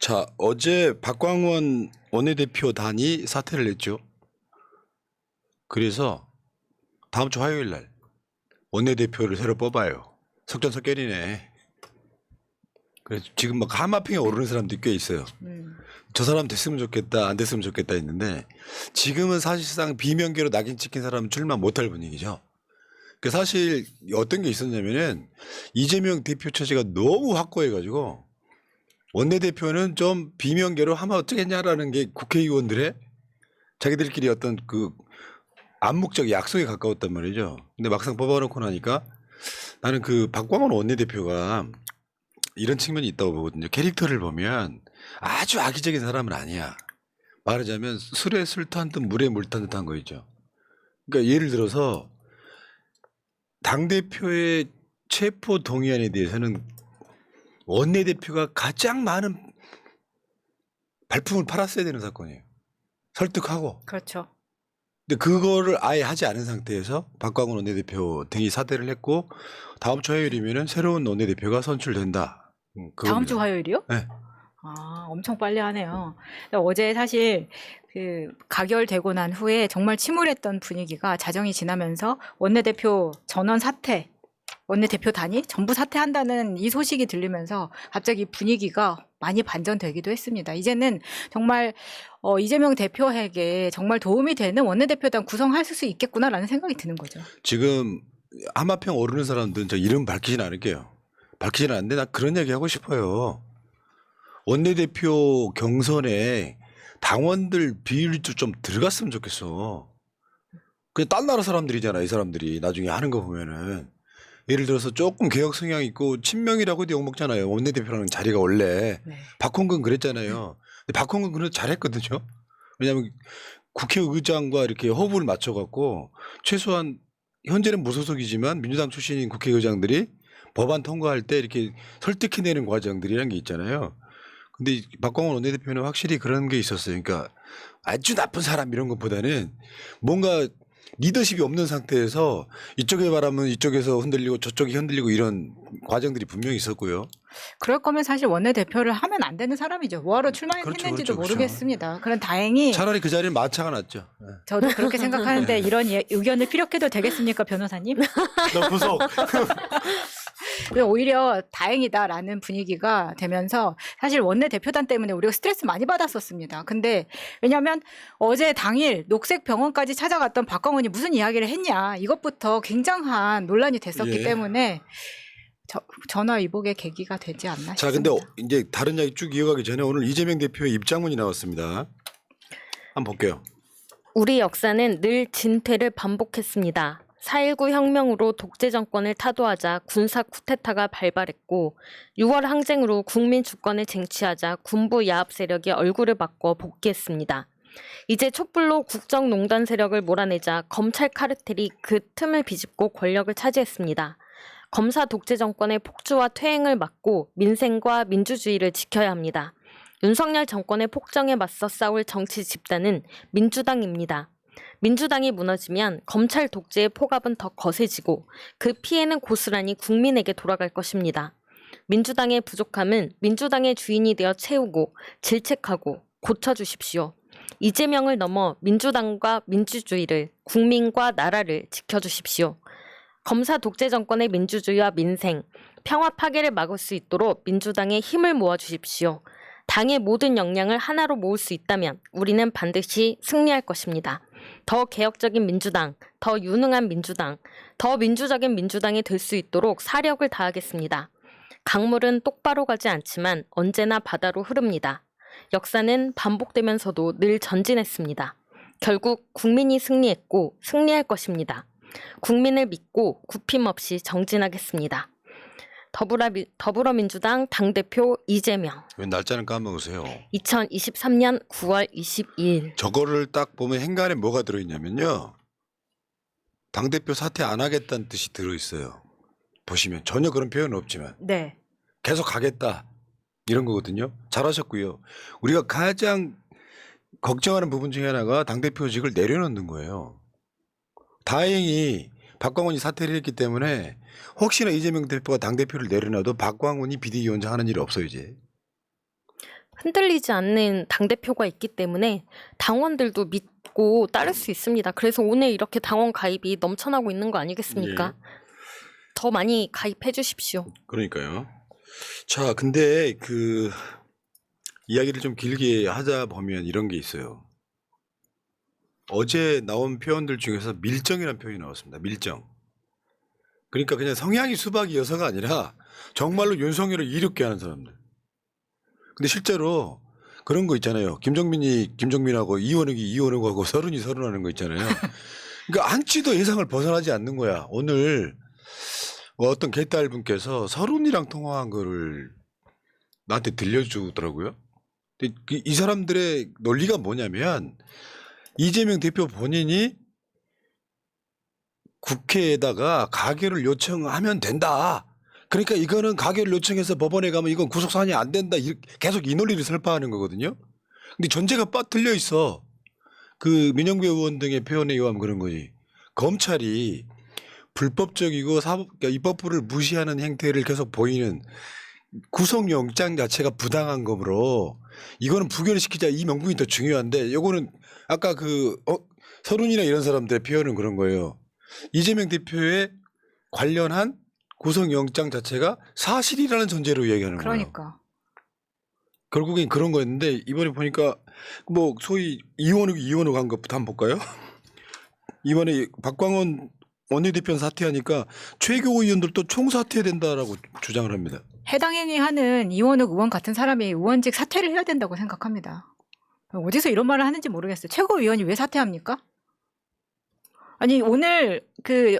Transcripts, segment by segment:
자, 어제 박광원 원내대표단이 사퇴를 했죠. 그래서 다음 주 화요일 날 원내대표를 새로 뽑아요. 석전석결이네. 그래서 지금 막 하마평에 오르는 사람들이 꽤 있어요. 저 사람 됐으면 좋겠다, 안 됐으면 좋겠다 했는데 지금은 사실상 비명계로 낙인 찍힌 사람은 출마 못할 분위기죠. 그 사실 어떤 게 있었냐면은 이재명 대표 처지가 너무 확고해가지고 원내대표는 좀 비명계로 하면 어쩌겠냐라는 게 국회의원들의 자기들끼리 어떤 그 암묵적 약속에 가까웠단 말이죠. 근데 막상 뽑아놓고 나니까 나는 그 박광원 원내대표가 이런 측면이 있다고 보거든요. 캐릭터를 보면 아주 악의적인 사람은 아니야. 말하자면 술에 술 탄 듯 물에 물 탄 듯한 거 있죠. 그러니까 예를 들어서 당대표의 체포 동의안에 대해서는 원내대표가 가장 많은 발품을 팔았어야 되는 사건이에요. 설득하고. 그렇죠. 근데 그거를 아예 하지 않은 상태에서 박광원 원내대표 등이 사퇴를 했고 다음 주 화요일이면은 새로운 원내대표가 선출된다. 다음 주 화요일이요? 네. 아, 엄청 빨리 하네요. 어제 사실 그 가결되고 난 후에 정말 침울했던 분위기가 자정이 지나면서 원내대표 전원 사퇴, 원내대표단이 전부 사퇴한다는 이 소식이 들리면서 갑자기 분위기가 많이 반전되기도 했습니다. 이제는 정말 이재명 대표에게 정말 도움이 되는 원내대표단 구성할 수 있겠구나라는 생각이 드는 거죠. 지금 하마평 오르는 사람들은 저 이름 밝히진 않을게요. 밝히진 않는데 나 그런 얘기 하고 싶어요. 원내대표 경선에 당원들 비율도 좀 들어갔으면 좋겠어. 그냥 딴 나라 사람들이잖아, 이 사람들이. 나중에 하는 거 보면은. 예를 들어서 조금 개혁 성향 있고 친명이라고도 욕먹잖아요. 원내대표라는 자리가 원래. 네. 박홍근 그랬잖아요. 근데 박홍근 그래도 잘했거든요. 왜냐하면 국회의장과 이렇게 호흡을 맞춰갖고 최소한 현재는 무소속이지만 민주당 출신인 국회의장들이 법안 통과할 때 이렇게 설득해내는 과정들이란 게 있잖아요. 근데 박광원 원내대표는 확실히 그런 게 있었어요. 그러니까 아주 나쁜 사람 이런 것보다는 뭔가 리더십이 없는 상태에서 이쪽에 말하면 이쪽에서 흔들리고 저쪽이 흔들리고 이런 과정들이 분명히 있었고요. 그럴 거면 사실 원내대표를 하면 안 되는 사람이죠. 뭐하러 출마했는지도 그렇죠. 모르겠습니다. 그런 다행히 차라리 그 자리는 마차가 낫죠. 네. 저도 그렇게 생각하는데 이런 의견을 피력해도 되겠습니까, 변호사님? 너 구속. 오히려 다행이다라는 분위기가 되면서 사실 원내대표단 때문에 우리가 스트레스 많이 받았었습니다. 근데 왜냐하면 어제 당일 녹색병원까지 찾아갔던 박광원이 무슨 이야기를 했냐 이것부터 굉장한 논란이 됐었기 예. 때문에 전화위복의 계기가 되지 않나 싶습니다. 자, 근데 이제 다른 이야기 쭉 이어가기 전에 오늘 이재명 대표의 입장문이 나왔습니다. 한번 볼게요. 우리 역사는 늘 진퇴를 반복했습니다. 4.19 혁명으로 독재 정권을 타도하자 군사 쿠데타가 발발했고 6월 항쟁으로 국민 주권을 쟁취하자 군부 야합 세력이 얼굴을 바꿔 복귀했습니다. 이제 촛불로 국정농단 세력을 몰아내자 검찰 카르텔이 그 틈을 비집고 권력을 차지했습니다. 검사 독재 정권의 폭주와 퇴행을 막고 민생과 민주주의를 지켜야 합니다. 윤석열 정권의 폭정에 맞서 싸울 정치 집단은 민주당입니다. 민주당이 무너지면 검찰 독재의 폭압은 더 거세지고 그 피해는 고스란히 국민에게 돌아갈 것입니다. 민주당의 부족함은 민주당의 주인이 되어 채우고 질책하고 고쳐주십시오. 이재명을 넘어 민주당과 민주주의를, 국민과 나라를 지켜주십시오. 검사 독재 정권의 민주주의와 민생, 평화 파괴를 막을 수 있도록 민주당에 힘을 모아주십시오. 당의 모든 역량을 하나로 모을 수 있다면 우리는 반드시 승리할 것입니다. 더 개혁적인 민주당, 더 유능한 민주당, 더 민주적인 민주당이 될 수 있도록 사력을 다하겠습니다. 강물은 똑바로 가지 않지만 언제나 바다로 흐릅니다. 역사는 반복되면서도 늘 전진했습니다. 결국 국민이 승리했고 승리할 것입니다. 국민을 믿고 굽힘없이 정진하겠습니다. 더불어민주당 당대표 이재명. 왜 날짜는 까먹으세요? 2023년 9월 22일. 저거를 딱 보면 행간에 뭐가 들어있냐면요. 당대표 사퇴 안 하겠다는 뜻이 들어있어요. 보시면 전혀 그런 표현은 없지만 네. 계속 가겠다 이런 거거든요. 잘하셨고요. 우리가 가장 걱정하는 부분 중에 하나가 당대표직을 내려놓는 거예요. 다행히 박광원이 사퇴를 했기 때문에 혹시나 이재명 대표가 당대표를 내려놔도 박광원이 비대위원장 하는 일이 없어요 이제. 흔들리지 않는 당대표가 있기 때문에 당원들도 믿고 따를 수 있습니다. 그래서 오늘 이렇게 당원 가입이 넘쳐나고 있는 거 아니겠습니까? 더 많이 가입해 주십시오. 그러니까요. 자, 근데 그 이야기를 좀 길게 하자 보면 이런 게 있어요. 어제 나온 표현들 중에서 밀정이라는 표현이 나왔습니다. 밀정. 그러니까 그냥 성향이 수박이어서가 아니라 정말로 윤석열을 이롭게 하는 사람들. 근데 실제로 그런 거 있잖아요. 김정민이 김정민하고 이원욱이 이원욱하고 서른이 서른하는 거 있잖아요. 그러니까 한치도 예상을 벗어나지 않는 거야. 오늘 어떤 개딸분께서 서른이랑 통화한 거를 나한테 들려주더라고요. 근데 이 사람들의 논리가 뭐냐면 이재명 대표 본인이 국회에다가 가결을 요청하면 된다. 그러니까 이거는 가결을 요청해서 법원에 가면 이건 구속사안이 안 된다. 계속 이 논리를 설파하는 거거든요. 근데 전제가 틀려 있어. 그 민영배 의원 등의 표현에 의하면 그런 거지. 검찰이 불법적이고 그러니까 입법부를 무시하는 행태를 계속 보이는 구속영장 자체가 부당한 거므로 이거는 부결시키자 이 명분이 더 중요한데 요거는 아까 서른이나 이런 사람들의 표현은 그런 거예요. 이재명 대표의 관련한 구속영장 자체가 사실이라는 전제로 얘기하는 거예요. 그러니까. 결국엔 그런 거였는데 이번에 보니까 뭐 소위 이원욱 한 것부터 한번 볼까요? 이번에 박광원 원내대표 사퇴하니까 최고 의원들도 총사퇴해야 된다라고 주장을 합니다. 해당 행위하는 이원욱 의원 같은 사람이 의원직 사퇴를 해야 된다고 생각합니다. 어디서 이런 말을 하는지 모르겠어요. 최고위원이 왜 사퇴합니까? 아니 오늘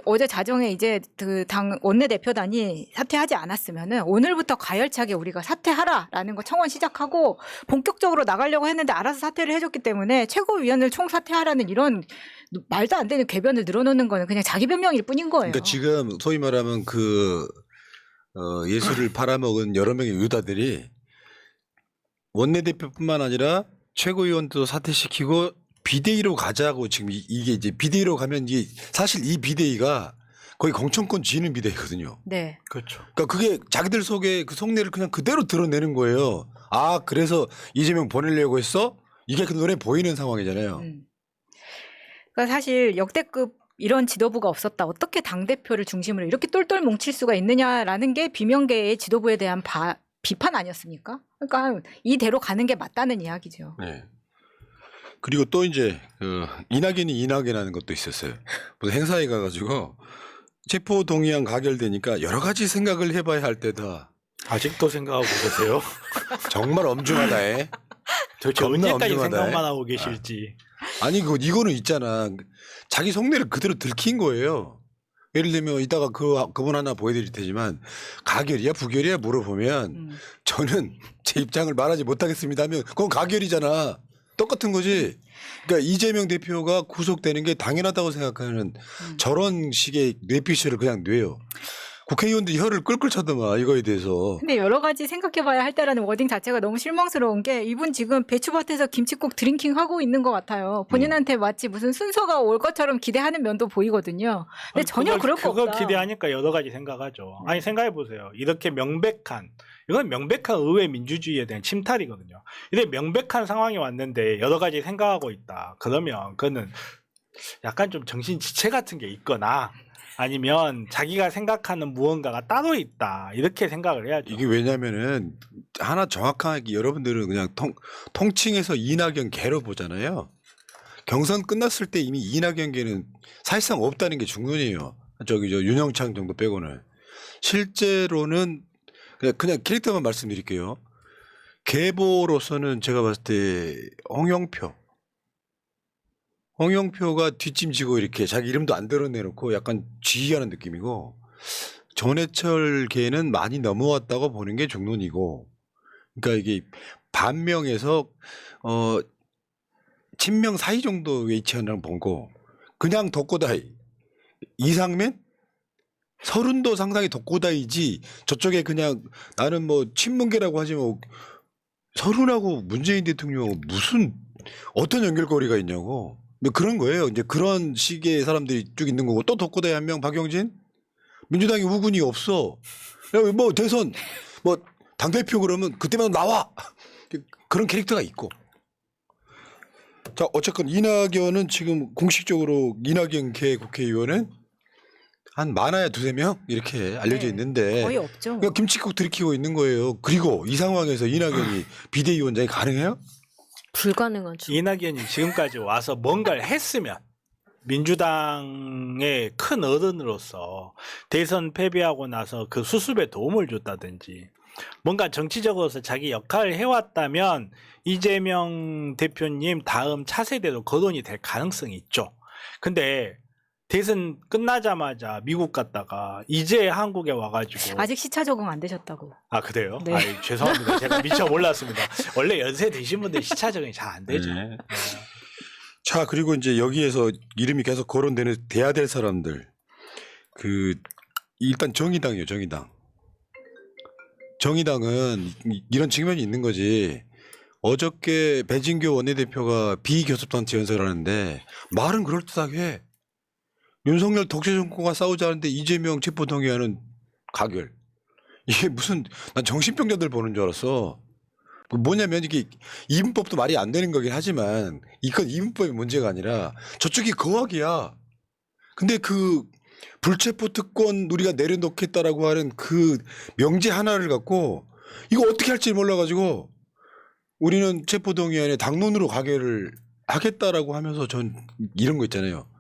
어제 자정에 이제 그 당 원내대표단이 사퇴하지 않았으면은 오늘부터 가열차게 우리가 사퇴하라라는 거 청원 시작하고 본격적으로 나가려고 했는데 알아서 사퇴를 해줬기 때문에 최고위원을 총사퇴하라는 이런 말도 안 되는 궤변을 늘어놓는 거는 그냥 자기 변명일 뿐인 거예요. 그러니까 지금 소위 말하면 예술을 팔아먹은 여러 명의 의도들이 원내대표뿐만 아니라 최고위원도 사퇴시키고 비대위로 가자고 지금 이게 이제 비대위로 가면 사실 이 비대위가 거의 공천권 쥐는 비대위거든요. 네. 그렇죠. 그러니까 그게 자기들 속에 그 속내를 그냥 그대로 드러내는 거예요. 아 그래서 이재명 보내려고 했어? 이게 그 눈에 보이는 상황이잖아요. 그러니까 사실 역대급 이런 지도부가 없었다. 어떻게 당대표를 중심으로 이렇게 똘똘 뭉칠 수가 있느냐라는 게 비명계의 지도부에 대한 비판 아니었습니까? 그러니까 이대로 가는 게 맞다는 이야기죠. 네. 그리고 또 이제 이낙연이 이낙연하는 것도 있었어요. 무슨 행사에 가가지고 체포 동의안 가결되니까 여러 가지 생각을 해봐야 할 때다. 아직도 생각하고 계세요? 정말 엄중하다해. 도대체 겁나 언제까지 엄중하다. 생각만 하고 계실지. 아니 이거는 있잖아. 자기 속내를 그대로 들킨 거예요. 예를 들면 이따가 그분 하나 보여드릴 테지만 가결이야 부결이야 물어보면 저는 제 입장을 말하지 못하겠습니다 하면 그건 가결이잖아. 똑같은 거지. 그러니까 이재명 대표가 구속되는 게 당연하다고 생각하는 저런 식의 뇌피셜을 그냥 뇌요. 국회의원들이 혀를 끌끌 차더만 이거에 대해서. 근데 여러 가지 생각해봐야 할 때라는 워딩 자체가 너무 실망스러운 게 이분 지금 배추밭에서 김치국 드링킹 하고 있는 것 같아요. 본인한테 마치 무슨 순서가 올 것처럼 기대하는 면도 보이거든요. 근데 전혀 그럴 거 없다. 그거 기대하니까 여러 가지 생각하죠. 아니 생각해 보세요. 이렇게 이건 명백한 의회 민주주의에 대한 침탈이거든요. 이렇게 명백한 상황이 왔는데 여러 가지 생각하고 있다. 그러면 그거는 약간 좀 정신 지체 같은 게 있거나 아니면 자기가 생각하는 무언가가 따로 있다. 이렇게 생각을 해야죠. 이게 왜냐면은 하나 정확하게 여러분들은 그냥 통칭해서 이낙연 개로 보잖아요. 경선 끝났을 때 이미 이낙연 개는 사실상 없다는 게 중론이에요. 윤영창 정도 빼고는. 실제로는 그냥 캐릭터만 말씀드릴게요. 계보로서는 제가 봤을 때 홍영표가 뒷짐지고 이렇게 자기 이름도 안 드러내놓고 약간 지휘하는 느낌이고 전해철 계는 많이 넘어왔다고 보는 게 중론이고 그러니까 이게 반명에서 친명 사이 정도 위치하는 보고 그냥 독고다이 이상면 서른도 상당히 독고다이지 저쪽에 그냥 나는 뭐 친문계라고 하지 뭐 서른하고 문재인 대통령하고 무슨 어떤 연결고리가 있냐고 그런 거예요. 이제 그런 식의 사람들이 쭉 있는 거고 또 독고다이 한 명 박용진 민주당이 우군이 없어. 뭐 대선 뭐 당대표 그러면 그때마다 나와 그런 캐릭터가 있고. 자, 어쨌건 이낙연은 지금 공식적으로 이낙연 개 국회의원은 한 많아야 2-3명 이렇게 알려져 네, 있는데 거의 없죠. 그러니까 김치국 들이키고 있는 거예요. 그리고 이 상황에서 이낙연이 비대위원장이 가능해요? 불가능하죠. 이낙연이 지금까지 와서 뭔가를 했으면 민주당의 큰 어른으로서 대선 패배하고 나서 그 수습에 도움을 줬다든지 뭔가 정치적으로서 자기 역할을 해왔다면 이재명 대표님 다음 차세대로 거론이 될 가능성이 있죠. 근데 대선 끝나자마자 미국 갔다가 이제 한국에 와가지고 아직 시차 적응 안 되셨다고. 아 그래요? 네. 아이, 죄송합니다. 제가 미처 몰랐습니다. 원래 연세 드신 분들 시차 적응이 잘 안 되죠. 네. 자, 그리고 이제 여기에서 이름이 계속 거론되는 돼야 될 사람들. 일단 정의당이에요, 정의당. 정의당은 이런 측면이 있는 거지. 어저께 배진교 원내대표가 비교섭단체 연설을 하는데 말은 그럴듯하게 해. 윤석열 독재 정권과 싸우자는데 이재명 체포동의안은 가결. 이게 무슨 난 정신병자들 보는 줄 알았어. 뭐냐면 이게 이분법도 말이 안 되는 거긴 하지만 이건 이분법의 문제가 아니라 저쪽이 거악이야. 근데 그 불체포 특권 우리가 내려놓겠다라고 하는 그 명제 하나를 갖고 이거 어떻게 할지 몰라가지고 우리는 체포동의안에 당론으로 가결을 하겠다라고 하면서 전 이런 거 있잖아요.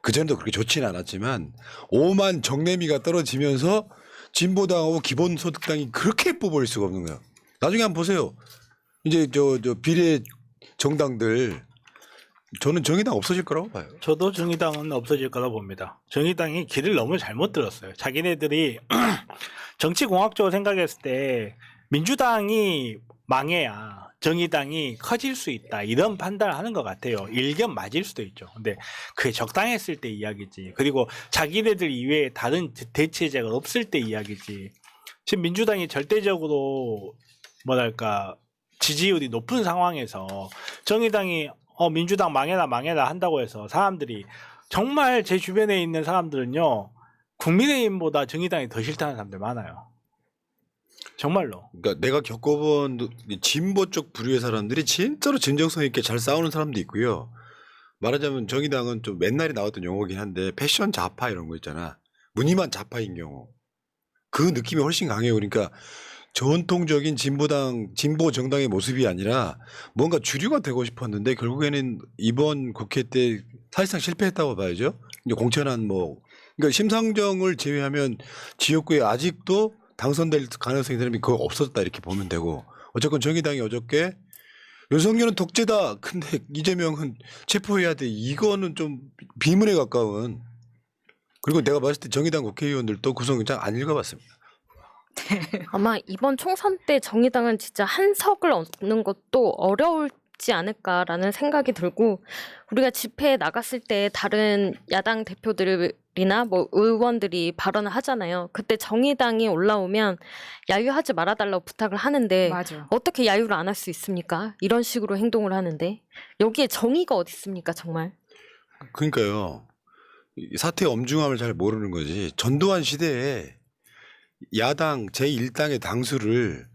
그전에도 그렇게 좋지는 않았지만 오만 정내미가 떨어지면서 진보당하고 기본소득당이 그렇게 뽑을 수가 없는 거야. 나중에 한번 보세요. 이제 저 비례 정당들 저는 정의당 없어질 거라고 봐요. 저도 정의당은 없어질 거라 봅니다. 정의당이 길을 너무 잘못 들었어요. 자기네들이 정치공학적으로 생각했을 때 민주당이 망해야 정의당이 커질 수 있다 이런 판단을 하는 것 같아요. 일견 맞을 수도 있죠. 근데 그게 적당했을 때 이야기지. 그리고 자기네들 이외에 다른 대체제가 없을 때 이야기지. 지금 민주당이 절대적으로 뭐랄까 지지율이 높은 상황에서 정의당이 민주당 망해라 한다고 해서 사람들이 정말 제 주변에 있는 사람들은요 국민의힘보다 정의당이 더 싫다는 사람들 많아요. 정말로. 그러니까 내가 겪어본 진보 쪽 부류의 사람들이 진짜로 진정성 있게 잘 싸우는 사람도 있고요. 말하자면 정의당은 좀 맨날에 나왔던 용어긴 한데 패션 좌파 이런 거 있잖아. 무늬만 좌파인 경우. 그 느낌이 훨씬 강해요. 그러니까 전통적인 진보당, 진보 정당의 모습이 아니라 뭔가 주류가 되고 싶었는데 결국에는 이번 국회 때 사실상 실패했다고 봐야죠. 이제 공천한 그러니까 심상정을 제외하면 지역구에 아직도 당선될 가능성이 되는 게 거의 없었다 이렇게 보면 되고 어쨌건 정의당이 어저께 윤석열은 독재다. 근데 이재명은 체포해야 돼. 이거는 좀 비문에 가까운. 그리고 내가 봤을 때 정의당 국회의원들도 구성영장 안 읽어봤습니다. 아마 이번 총선 때 정의당은 진짜 한 석을 얻는 것도 어려울지 않을까라는 생각이 들고 우리가 집회에 나갔을 때 다른 야당 대표들이나 의원들이 발언을 하잖아요. 그때 정의당이 올라오면 야유하지 말아달라고 부탁을 하는데 맞아. 어떻게 야유를 안 할 수 있습니까? 이런 식으로 행동을 하는데 여기에 정의가 어디 있습니까 정말? 그러니까요. 이 사태의 엄중함을 잘 모르는 거지. 전두환 시대에 야당 제1당의 당수를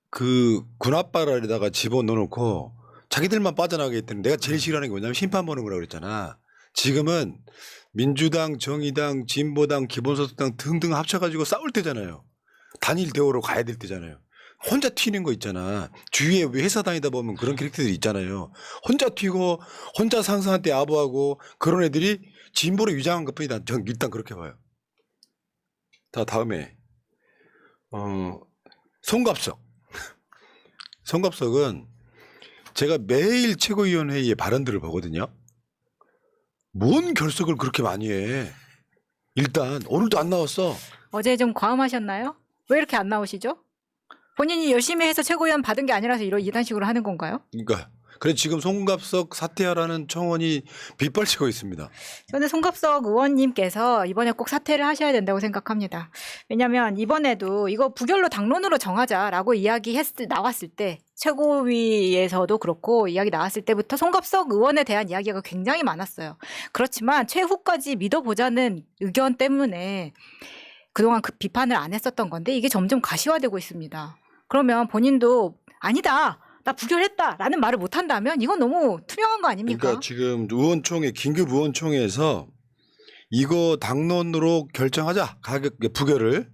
그 군합발에다가 집어넣어놓고 자기들만 빠져나가게 했더니 내가 제일 싫어하는 게 뭐냐면 심판 보는 거라고 그랬잖아. 지금은 민주당, 정의당, 진보당, 기본소득당 등등 합쳐가지고 싸울 때잖아요. 단일 대우로 가야 될 때잖아요. 혼자 튀는 거 있잖아. 주위에 회사 다니다 보면 그런 캐릭터들이 있잖아요. 혼자 튀고 혼자 상사한테 아부하고 그런 애들이 진보로 위장한 것뿐이다. 전 일단 그렇게 봐요. 다음에 송갑석. 송갑석은 제가 매일 최고위원회의 발언들을 보거든요. 뭔 결석을 그렇게 많이 해. 일단 오늘도 안 나왔어. 어제 좀 과음하셨나요? 왜 이렇게 안 나오시죠? 본인이 열심히 해서 최고위원 받은 게 아니라서 이런 식으로 하는 건가요? 그러니까 그래 지금 송갑석 사퇴하라는 청원이 빗발치고 있습니다. 저는 송갑석 의원님께서 이번에 꼭 사퇴를 하셔야 된다고 생각합니다. 왜냐하면 이번에도 이거 부결로 당론으로 정하자라고 나왔을 때 최고위에서도 그렇고 이야기 나왔을 때부터 송갑석 의원에 대한 이야기가 굉장히 많았어요. 그렇지만 최후까지 믿어보자는 의견 때문에 그동안 그 비판을 안 했었던 건데 이게 점점 가시화되고 있습니다. 그러면 본인도 아니다. 나 부결했다라는 말을 못 한다면 이건 너무 투명한 거 아닙니까? 그러니까 지금 의원총회 긴급 의원총회에서 이거 당론으로 결정하자 가격 부결을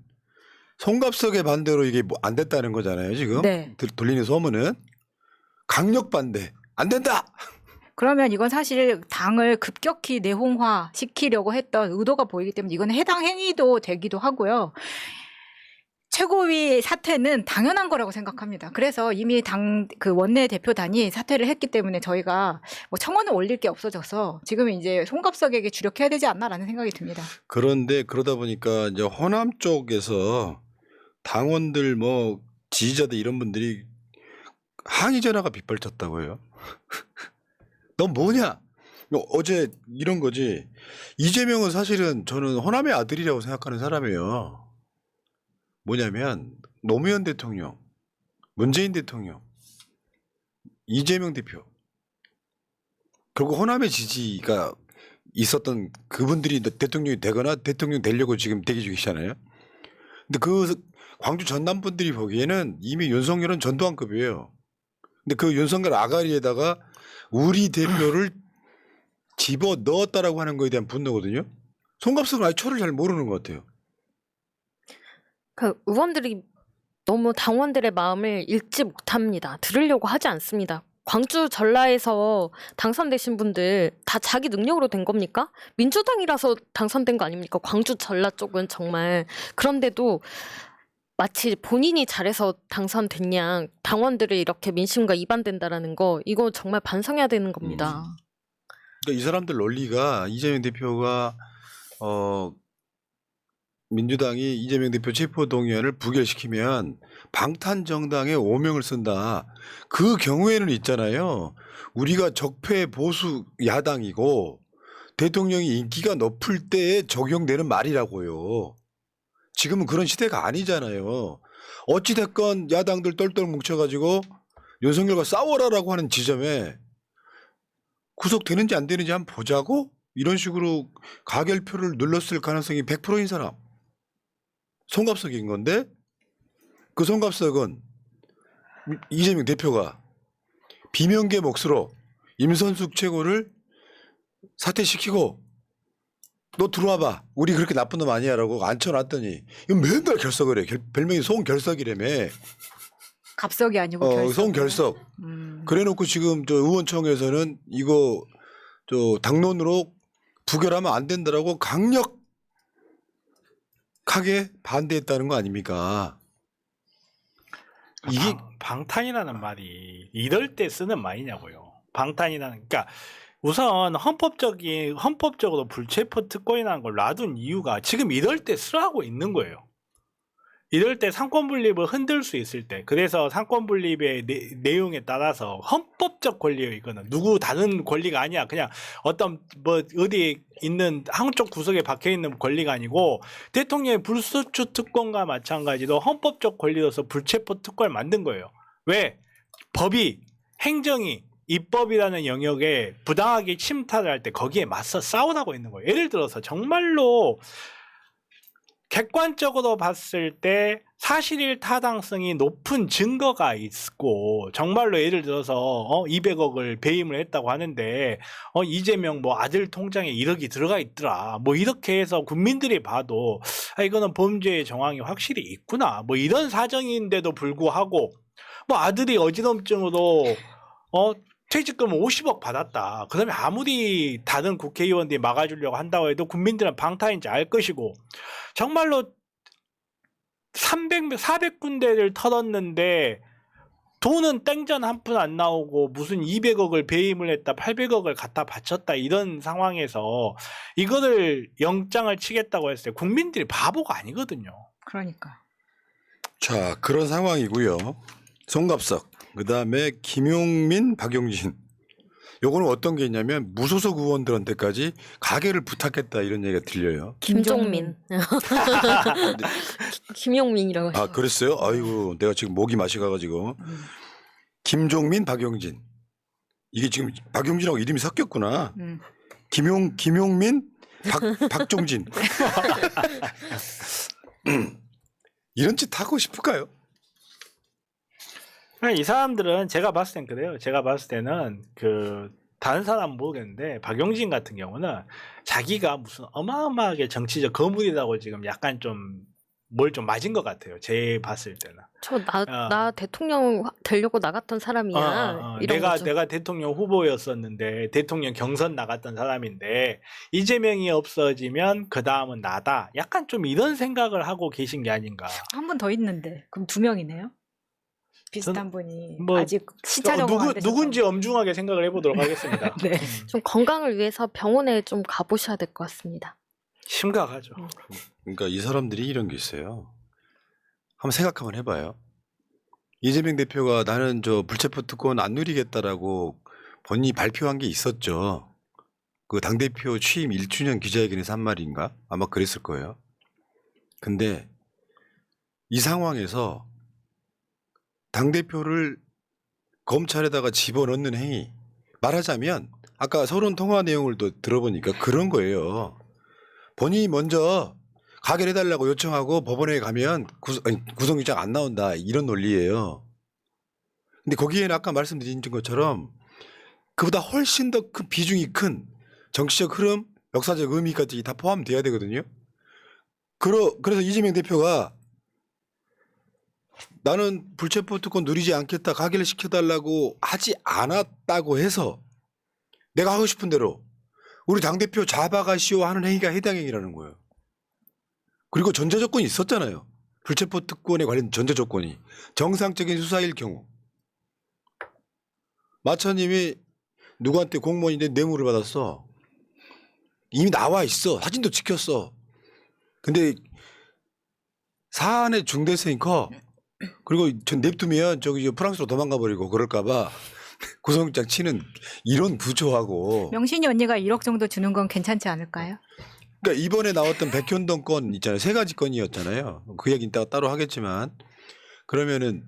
송갑석의 반대로 이게 뭐 안 됐다는 거잖아요 지금 네. 돌리는 소문은 강력 반대 안 된다. 그러면 이건 사실 당을 급격히 내홍화 시키려고 했던 의도가 보이기 때문에 이건 해당 행위도 되기도 하고요. 최고위 사퇴는 당연한 거라고 생각합니다. 그래서 이미 그 원내 대표단이 사퇴를 했기 때문에 저희가 뭐 청원을 올릴 게 없어져서 지금 이제 송갑석에게 주력해야 되지 않나라는 생각이 듭니다. 그런데 그러다 보니까 이제 호남 쪽에서 당원들 뭐 지지자들 이런 분들이 항의 전화가 빗발쳤다고 해요. 넌 뭐냐? 어제 이런 거지. 이재명은 사실은 저는 호남의 아들이라고 생각하는 사람이에요. 뭐냐면 노무현 대통령, 문재인 대통령, 이재명 대표. 결국 호남의 지지가 있었던 그분들이 대통령이 되거나 대통령 되려고 지금 대기 중이잖아요. 근데 그 광주 전남 분들이 보기에는 이미 윤석열은 전두환급이에요. 근데 그 윤석열 아가리에다가 우리 대표를 집어 넣었다라고 하는 거에 대한 분노거든요. 송갑석은 아예 초를 잘 모르는 것 같아요. 그 의원들이 너무 당원들의 마음을 읽지 못합니다. 들으려고 하지 않습니다. 광주 전라에서 당선되신 분들 다 자기 능력으로 된 겁니까? 민주당이라서 당선된 거 아닙니까? 광주 전라 쪽은 정말. 그런데도 마치 본인이 잘해서 당선된 양 당원들을 이렇게 민심과 이반된다라는 거 이거 정말 반성해야 되는 겁니다. 그러니까 이 사람들 논리가 이재명 대표가 민주당이 이재명 대표 체포동의안을 부결시키면 방탄정당에 오명을 쓴다. 그 경우에는 있잖아요. 우리가 적폐 보수 야당이고 대통령이 인기가 높을 때에 적용되는 말이라고요. 지금은 그런 시대가 아니잖아요. 어찌됐건 야당들 똘똘 뭉쳐가지고 윤석열과 싸워라라고 하는 지점에 구속되는지 안 되는지 한번 보자고 이런 식으로 가결표를 눌렀을 가능성이 100%인 사람. 송갑석인 건데 그 송갑석은 이재명 대표가 비명계 몫으로 임선숙 최고를 사퇴시키고 너 들어와봐. 우리 그렇게 나쁜 놈 아니야라고 앉혀놨더니 이건 맨날 결석을 해. 별명이 송결석이라며. 갑석이 아니고 결석. 송결석. 그래놓고 지금 저 의원총회에서는 이거 저 당론으로 부결하면 안 된다라고 강력하게 반대했다는 거 아닙니까? 이게 방탄이라는 말이 이럴 때 쓰는 말이냐고요. 방탄이라는 그러니까 우선 헌법적으로 불체포 특권이라는 걸 놔둔 이유가 지금 이럴 때 쓰라고 있는 거예요. 이럴 때 상권 분립을 흔들 수 있을 때 그래서 상권 분립의 내용에 따라서 헌법적 권리예요. 이거는 누구 다른 권리가 아니야. 그냥 어떤 뭐 어디에 있는 한쪽 구석에 박혀 있는 권리가 아니고 대통령의 불소추 특권과 마찬가지로 헌법적 권리로서 불체포 특권을 만든 거예요. 왜? 법이 행정이 입법이라는 영역에 부당하게 침탈을 할 때 거기에 맞서 싸우라고 있는 거예요. 예를 들어서 정말로 객관적으로 봤을 때 사실일 타당성이 높은 증거가 있고 정말로 예를 들어서 200억을 배임을 했다고 하는데 이재명 뭐 아들 통장에 1억이 들어가 있더라 뭐 이렇게 해서 국민들이 봐도 이거는 범죄의 정황이 확실히 있구나 뭐 이런 사정인데도 불구하고 뭐 아들이 어지럼증으로 퇴직금 50억 받았다. 그러면 아무리 다른 국회의원들이 막아주려고 한다고 해도 국민들은 방탄인지 알 것이고 정말로 400군데를 털었는데 돈은 땡전 한 푼 안 나오고 무슨 200억을 배임을 했다 800억을 갖다 바쳤다 이런 상황에서 이거를 영장을 치겠다고 했을 때 국민들이 바보가 아니거든요. 그러니까. 자 그런 상황이고요. 송갑석 그다음에 김용민, 박용진. 요거는 어떤 게 있냐면 무소속 의원들한테까지 가결을 부탁했다 이런 얘기가 들려요. 김종민. 김용민이라고 하시죠. 아 그랬어요? 아이고 내가 지금 목이 마시가지고 김종민, 박용진. 이게 지금 박용진하고 이름이 섞였구나. 김용민, 박종진. 이런 짓 하고 싶을까요? 이 사람들은 제가 봤을 땐 그래요. 제가 봤을 때는 다른 사람은 모르겠는데 박용진 같은 경우는 자기가 무슨 어마어마하게 정치적 거물이라고 지금 약간 좀 뭘 좀 맞은 것 같아요. 제 봤을 때는. 나 대통령 되려고 나갔던 사람이야. 이런 거죠. 내가 대통령 후보였었는데 대통령 경선 나갔던 사람인데 이재명이 없어지면 그 다음은 나다. 약간 좀 이런 생각을 하고 계신 게 아닌가. 한 분 더 있는데 그럼 2명이네요. 비슷한 분이 뭐 아직 시차 적응 안 되셔서. 누군지 엄중하게 생각을 해보도록 하겠습니다. 네. 좀 건강을 위해서 병원에 좀 가보셔야 될 것 같습니다. 심각하죠. 그러니까 이 사람들이 이런 게 있어요. 한번 생각 한번 해봐요. 이재명 대표가 나는 저 불체포 특권 안 누리겠다라고 본인이 발표한 게 있었죠. 그 당대표 취임 1주년 기자회견에서 한 말인가? 아마 그랬을 거예요. 근데 이 상황에서 당대표를 검찰에다가 집어넣는 행위, 말하자면 아까 서론 통화 내용을 또 들어보니까 그런 거예요. 본인이 먼저 가결해달라고 요청하고 법원에 가면 구속영장 안 나온다, 이런 논리예요. 근데 거기에는 아까 말씀드린 것처럼 그보다 훨씬 더 큰 비중이 큰 정치적 흐름, 역사적 의미까지 다 포함돼야 되거든요. 그래서 이재명 대표가 나는 불체포 특권 누리지 않겠다, 가결을 시켜달라고 하지 않았다고 해서 내가 하고 싶은 대로 우리 당대표 잡아가시오 하는 행위가 해당 행위라는 거예요. 그리고 전제 조건이 있었잖아요. 불체포 특권에 관련 전제 조건이. 정상적인 수사일 경우. 마차님이 누구한테 공무원인데 뇌물을 받았어. 이미 나와 있어. 사진도 찍혔어. 근데 사안의 중대성이 커. 그리고 전 냅두면 저기 프랑스로 도망가 버리고 그럴까봐 구속영장 치는 이런 부조하고. 명신이 언니가 1억 정도 주는 건 괜찮지 않을까요? 그러니까 이번에 나왔던 백현동 건 있잖아요. 3가지 건이었잖아요. 그 얘기 이따가 따로 하겠지만, 그러면은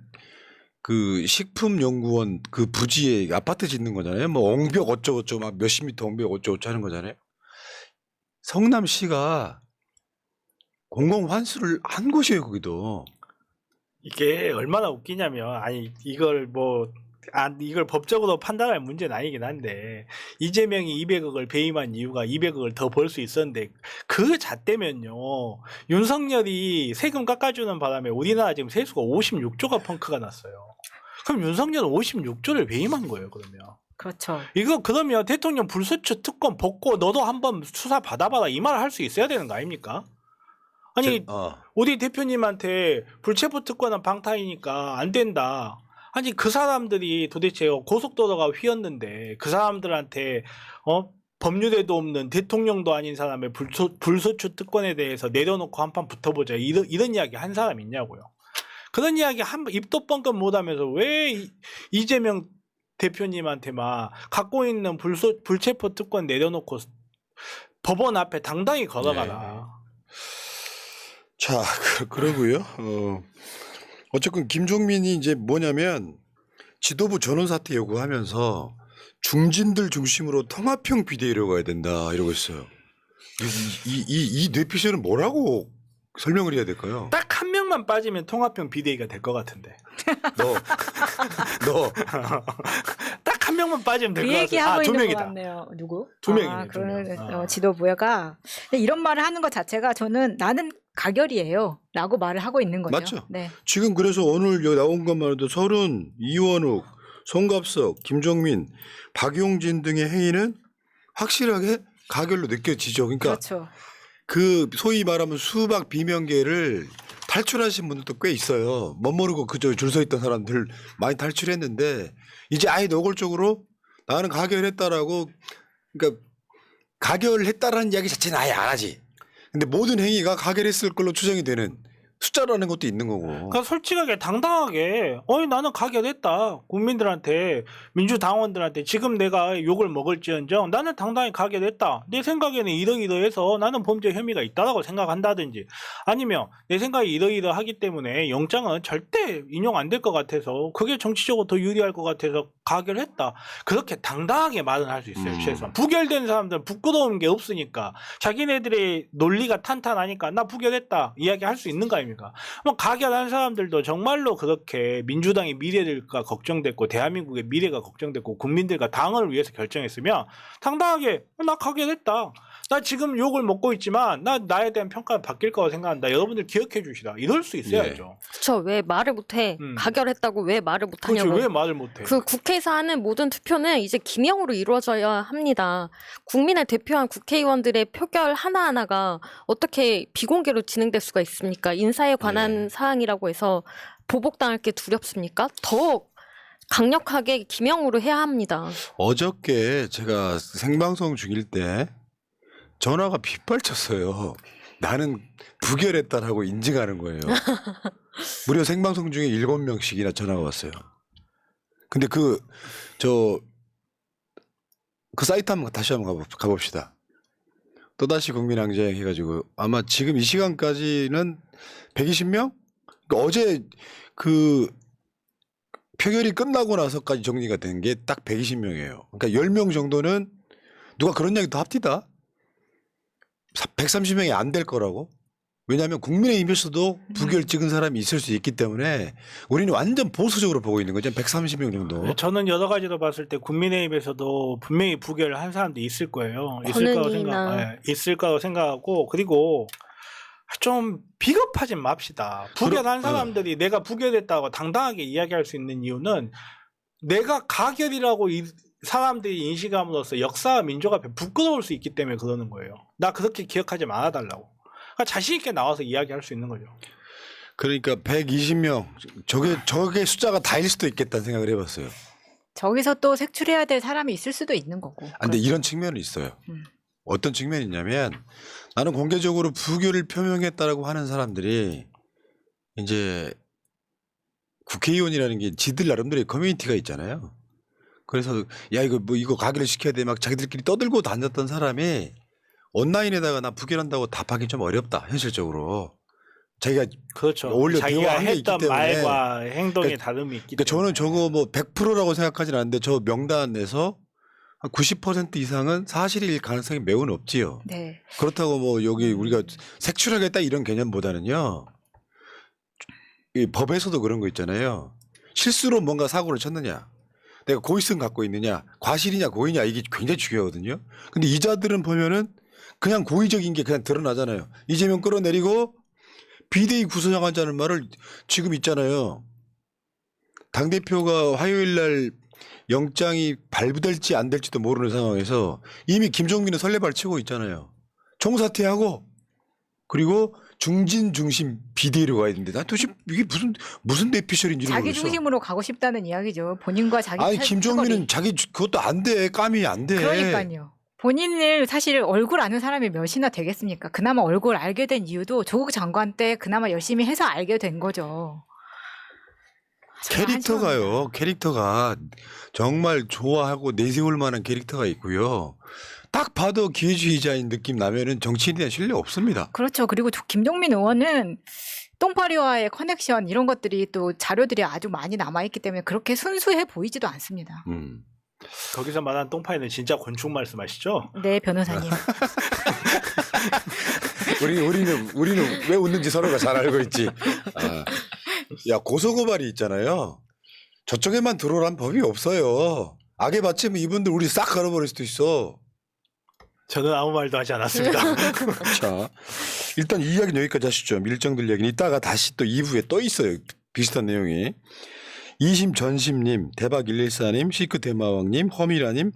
그 식품연구원 그 부지에 아파트 짓는 거잖아요. 뭐 옹벽 어쩌고저쩌고 막 몇십 미터 옹벽 어쩌고저쩌고 하는 거잖아요. 성남시가 공공환수를 한 곳이에요, 거기도. 이게 얼마나 웃기냐면 이걸 법적으로 판단할 문제는 아니긴 한데 이재명이 200억을 배임한 이유가 200억을 더 벌 수 있었는데 그 잣대면요, 윤석열이 세금 깎아주는 바람에 우리나라 지금 세수가 56조가 펑크가 났어요. 그럼 윤석열은 56조를 배임한 거예요, 그러면. 그렇죠. 이거 그러면 대통령 불소추 특권 벗고 너도 한번 수사 받아봐라, 이 말을 할 수 있어야 되는 거 아닙니까? 아니 우리 대표님한테 불체포 특권은 방탄이니까 안 된다. 아니 그 사람들이 도대체 고속도로가 휘었는데 그 사람들한테 법률에도 없는 대통령도 아닌 사람의 불소추 특권에 대해서 내려놓고 한판 붙어보자, 이런 이야기 한 사람 있냐고요. 그런 이야기 입도 뻥끗 못하면서 왜 이재명 대표님한테만 갖고 있는 불체포 특권 내려놓고 법원 앞에 당당히 걸어가라. 네. 자, 그러고요. 어쨌든 김종민이 이제 뭐냐면 지도부 전원 사퇴 요구하면서 중진들 중심으로 통합형 비대위로 가야 된다 이러고 있어요. 이 뇌피셜은 뭐라고 설명을 해야 될까요? 딱 한 명만 빠지면 통합형 비대위가 될 것 같은데. 너 딱 한 명만 빠지면 될 그 것 같아요. 얘기하고 두 있는 것 명이다. 같네요. 누구? 두 명이네, 두 명. 그런 지도부가 이런 말을 하는 것 자체가 저는 나는 가결이에요 라고 말을 하고 있는 거죠. 맞죠? 네. 지금 그래서 오늘 여기 나온 것만 해도 서른, 이원욱, 송갑석, 김종민, 박용진 등의 행위는 확실하게 가결로 느껴지죠. 그러니까 그렇죠. 그 소위 말하면 수박 비명계를 탈출하신 분들도 꽤 있어요. 멋모르고 그저 줄 서 있던 사람들 많이 탈출했는데 이제 아예 노골적으로 나는 가결했다라고, 그러니까 가결했다라는 이야기 자체는 아예 안 하지. 근데 모든 행위가 가결했을 걸로 추정이 되는 숫자라는 것도 있는 거고. 그러니까 솔직하게 당당하게 나는 가결했다. 국민들한테, 민주당원들한테 지금 내가 욕을 먹을지언정 나는 당당히 가결했다. 내 생각에는 이러이러해서 나는 범죄 혐의가 있다라고 생각한다든지, 아니면 내 생각이 이러이러하기 때문에 영장은 절대 인용 안 될 것 같아서 그게 정치적으로 더 유리할 것 같아서 가결했다. 그렇게 당당하게 말은 할 수 있어요. 최소한. 부결된 사람들은 부끄러운 게 없으니까 자기네들의 논리가 탄탄하니까 나 부결했다 이야기 할 수 있는 거 아닙니까? 않습니까? 뭐 가결한 사람들도 정말로 그렇게 민주당의 미래가 걱정됐고 대한민국의 미래가 걱정됐고 국민들과 당을 위해서 결정했으면 당당하게 나 가결했다. 나 지금 욕을 먹고 있지만 나에 대한 평가는 바뀔 거라고 생각한다. 여러분들 기억해 주시라. 이럴 수 있어야죠. 그쵸. 왜 말을 못해? 가결했다고 왜 말을 그렇죠. 못하냐고. 왜 말을 못해? 그 국회에서 하는 모든 투표는 이제 기명으로 이루어져야 합니다. 국민을 대표한 국회의원들의 표결 하나하나가 어떻게 비공개로 진행될 수가 있습니까? 인사에 관한 사항이라고 해서 보복당할 게 두렵습니까? 더 강력하게 기명으로 해야 합니다. 어저께 제가 생방송 중일 때 전화가 빗발쳤어요. 나는 부결했다라고 인증하는 거예요. 무려 생방송 중에 7명씩이나 전화가 왔어요. 근데 그 사이트 한번 다시 한번 가봅시다. 또다시 국민항쟁 해가지고 아마 지금 이 시간까지는 120명? 그러니까 어제 그 표결이 끝나고 나서까지 정리가 된 게 딱 120명이에요. 그러니까 10명 정도는 누가 그런 이야기도 합디다. 130명이 안 될 거라고. 왜냐하면 국민의힘에서도 부결 찍은 사람이 있을 수 있기 때문에 우리는 완전 보수적으로 보고 있는 거죠. 130명 정도. 저는 여러 가지로 봤을 때 국민의힘에서도 분명히 부결을 한 사람도 있을 거예요. 있을 거라고 생각하고 그리고 좀 비겁하진 맙시다. 부결한 사람들이 내가 부결했다고 당당하게 이야기할 수 있는 이유는 내가 가결이라고 사람들이 인식함으로써 역사와 민족 앞에 부끄러울 수 있기 때문에 그러는 거예요. 나 그렇게 기억하지 말아달라고. 그러니까 자신 있게 나와서 이야기할 수 있는 거죠. 그러니까 120명 저게 숫자가 다일 수도 있겠다는 생각을 해봤어요. 저기서 또 색출해야 될 사람이 있을 수도 있는 거고. 근데 이런 측면은 있어요. 어떤 측면이 있냐면 나는 공개적으로 부결을 표명했다라고 하는 사람들이 이제 국회의원이라는 게 지들 나름대로의 커뮤니티가 있잖아요. 그래서 야 이거 가결을 시켜야 돼 막 자기들끼리 떠들고 다녔던 사람이 온라인에다가 나 부결한다고 답하기 좀 어렵다 현실적으로. 자기가 그렇죠. 올려 자기가 대화한 게 있기 했던 때문에. 말과 행동의 다름이 있기 그러니까 때문에. 저는 저거 뭐 100%라고 생각하지는 않는데 저 명단에서 한 90% 이상은 사실일 가능성이 매우 높지요. 네. 그렇다고 뭐 여기 우리가 색출하겠다 이런 개념보다는요. 이 법에서도 그런 거 있잖아요. 실수로 뭔가 사고를 쳤느냐. 내가 고의성 갖고 있느냐. 과실이냐 고의냐 이게 굉장히 중요하거든요. 근데 이자들은 보면은 그냥 고의적인 게 그냥 드러나잖아요. 이재명 끌어내리고 비대위 구성하자는 말을 지금 있잖아요. 당대표가 화요일 날 영장이 발부될지 안 될지도 모르는 상황에서 이미 김종민은 설레발 치고 있잖아요. 총사퇴하고 그리고 중진 중심 비대위로 가야 되는데 난 도대체 이게 무슨 뇌피셜인지 자기 모르겠어. 중심으로 가고 싶다는 이야기죠. 본인과 자기 아니 사거리. 김종민은 자기 그것도 안 돼. 까미 안 돼. 그러니까요. 본인을 사실 얼굴 아는 사람이 몇이나 되겠습니까? 그나마 얼굴 알게 된 이유도 조국 장관 때 그나마 열심히 해서 알게 된 거죠. 캐릭터가요. 캐릭터가 정말 좋아하고 내세울 만한 캐릭터가 있고요. 딱 봐도 기회주의자인 느낌 나면은 정치인에 대한 신뢰 없습니다. 그렇죠. 그리고 김종민 의원은 똥파리와의 커넥션 이런 것들이 또 자료들이 아주 많이 남아있기 때문에 그렇게 순수해 보이지도 않습니다. 거기서 말한 똥파이는 진짜 곤충 말씀하시죠? 네, 변호사님. 우리는 왜 웃는지 서로가 잘 알고 있지. 야 고소고발이 있잖아요. 저쪽에만 들어오란 법이 없어요. 악에 받치면 이분들 우리 싹 갈아버릴 수도 있어. 저는 아무 말도 하지 않았습니다. 자, 일단 이 이야기는 여기까지 하시죠. 밀정들 이야기는 이따가 다시 또 2부에 또 있어요. 비슷한 내용이. 이심 전심님, 대박 114님, 시크 대마왕님, 허미라님,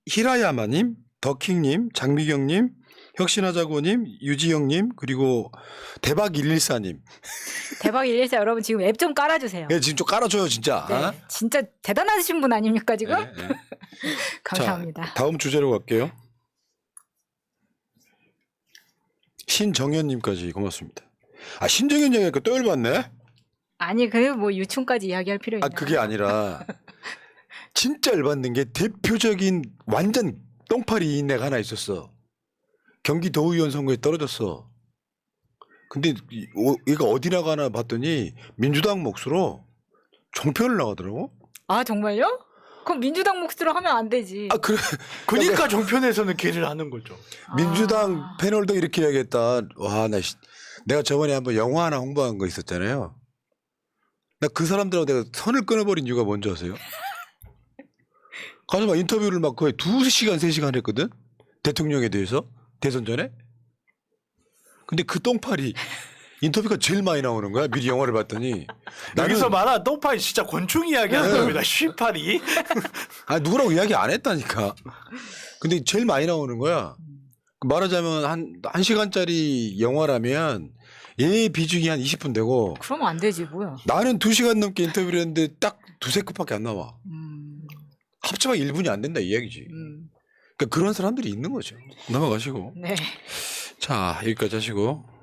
히라야마님, 더킹님, 장미경님, 혁신하자고님, 유지영님, 그리고 대박 114님. 대박 114 여러분 지금 앱 좀 깔아주세요. 네, 지금 좀 깔아줘요, 진짜. 네, 진짜 대단하신 분 아닙니까 지금? 네. 감사합니다. 자, 다음 주제로 갈게요. 신정현님까지 고맙습니다. 신정현 얘기하니까 또 열받네. 아니 그 뭐 유충까지 이야기할 필요 있나요? 그게 아니라 진짜 열받는 게 대표적인 완전 똥파리인 애가 하나 있었어. 경기도의원 선거에 떨어졌어. 근데 얘가 어디 나가나 봤더니 민주당 몫으로 종편을 나가더라고. 아 정말요? 그럼 민주당 몫으로 하면 안 되지. 그래. 그러니까 종편에서는 걔를 하는 거죠. 민주당 패널도 이렇게 해야겠다. 와, 내가 저번에 한번 영화 하나 홍보한 거 있었잖아요. 나 그 사람들하고 내가 선을 끊어버린 이유가 뭔지 아세요? 가서 막 인터뷰를 막 거의 2시간, 3시간 했거든? 대통령에 대해서? 대선 전에? 근데 그 똥파리 인터뷰가 제일 많이 나오는 거야. 미리 영화를 봤더니. 여기서 말하는 똥파이 진짜 곤충 이야기하는 네. 겁니다. 쉬파리. 아 누구라고 이야기 안 했다니까. 근데 제일 많이 나오는 거야. 말하자면 한 1시간짜리 영화라면 얘 비중이 한 20분 되고 그러면 안 되지 뭐야. 나는 2시간 넘게 인터뷰를 했는데 딱 2-3컷밖에 안 나와. 음. 합치면 1분이 안 된다 이 얘기지. 그러니까 그런 사람들이 있는 거죠. 넘어가시고. 네. 자 여기까지 하시고.